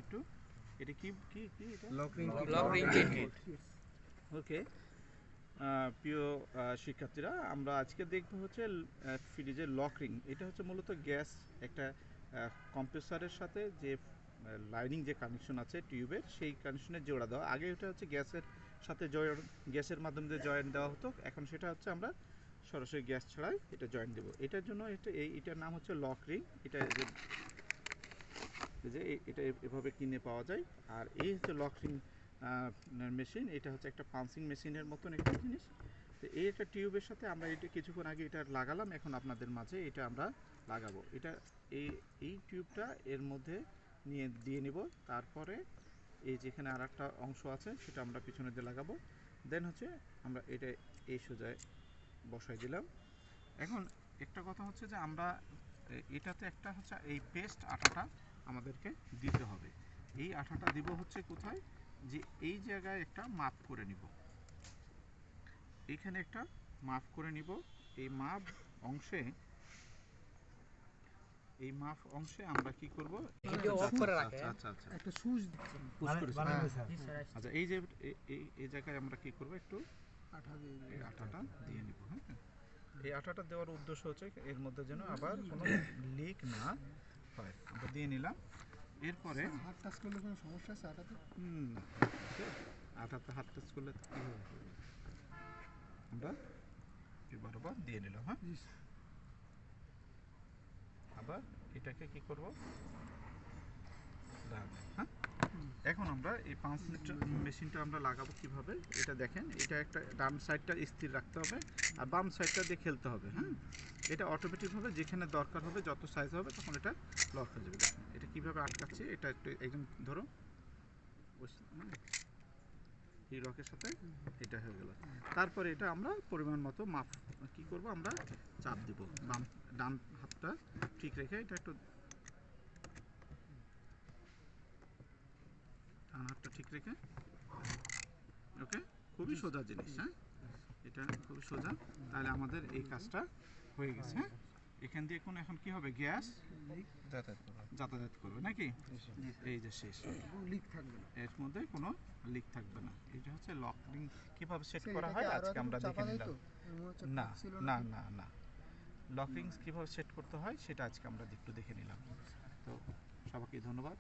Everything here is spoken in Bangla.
একটু। এটা কি কি কি এটা লকরিং কিট। ওকে। প্রিয় শিক্ষার্থীরা, আমরা আজকে দেখব হচ্ছে ফ্রিজের লকরিং। এটা হচ্ছে মূলত গ্যাস একটা কম্প্রেসারের সাথে যে লাইনিং যে কানেকশন আছে টিউবের, সেই কানেকশনে জোড়া দেওয়া। আগে এটা হচ্ছে গ্যাসের সাথে গ্যাসের মাধ্যমে দিয়ে জয়েন্ট দেওয়া হতো, এখন সেটা হচ্ছে আমরা সরাসরি গ্যাস ছাড়াই এটা জয়েন্ট দেবো। এটার জন্য এটার নাম হচ্ছে লকরিং। এটা যে এটা এভাবে কিনে পাওয়া যায়। আর এই হচ্ছে লকরিং মেশিন। এটা হচ্ছে একটা পাঞ্চিং মেশিনের মতন একটা জিনিস। তো এই একটা টিউবের সাথে আমরা এটা কিছুক্ষণ আগে এটা লাগালাম, এখন আপনাদের মাঝে এটা আমরা লাগাবো। এটা এই টিউবটা এর মধ্যে দিয়ে নিব। তারপরে এই যেখানে আর একটা অংশ আছে সেটা আমরা পিছনে দিয়ে লাগাবো। দেন হচ্ছে আমরা এটা এই সোজায় বসাই দিলাম। এখন একটা কথা হচ্ছে যে আমরা এটাতে একটা হচ্ছে এই পেস্ট আটাটা আমাদেরকে দিতে হবে। এই আটাটা দিব হচ্ছে কোথায়, যে এই জায়গায় একটা মাপ করে নিব, এইখানে একটা মাপ করে নিব। এই মাপ অংশে আমরা কি করব, আচ্ছা এই যে এই জায়গায় আমরা কি করব, একটু আটাটা দিয়ে নিব। হ্যাঁ, এই আটাটা দেওয়ার উদ্দেশ্য হচ্ছে এর মধ্যে যেন আবার কোনো লিক না হয়। আমরা দিয়ে নিলাম। এরপরে হাত টাচ করলে কোনো সমস্যা আছে আটাতে? না, আটাতে হাত টাচ করলে কীভাবে হবে, আমরা বারবার দিয়ে নিলাম। হ্যাঁ, আবার এটাকে কি করব, হ্যাঁ। এখন আমরা এই 5 মিনিট মেশিনটা আমরা লাগাবো কিভাবে, এটা দেখেন। এটা একটা ডান সাইডটা স্থির রাখতে হবে আর বাম সাইডটা দিয়ে খেলতে হবে। হ্যাঁ, এটা অটোমেটিকভাবে যেখানে দরকার হবে, যত সাইজ হবে তখন এটা লক হয়ে যাবে। দেখেন এটা কীভাবে আটকাচ্ছে, এটা একটু একদম ধরো, এই লকের সাথে এটা হয়ে গেল। তারপরে এটা আমরা পরিমাণ মতো মাপ কি করব, আমরা চাপ দিব। ডান হাতটা ঠিক রেখে এটা একটু ডান হাতটা ঠিক রেখে, ওকে, খুবই সোজা জিনিস। হ্যাঁ, এটা খুবই সোজা। তাহলে আমাদের এই কাজটা হয়ে গেছে। হ্যাঁ, এখান দিয়ে এখন কি হবে, গ্যাস যাতায়াত করবে নাকি, এই যে শেষ, লিক থাকবে না, এর মধ্যে কোনো লিক থাকবে না। এটা হচ্ছে লকরিং কিভাবে সেট করা হয় আজকে আমরা দেখে নিলাম। না না না না, লকরিং কিভাবে সেট করতে হয় সেটা আজকে আমরা একটু দেখে নিলাম। তো সবাইকে ধন্যবাদ।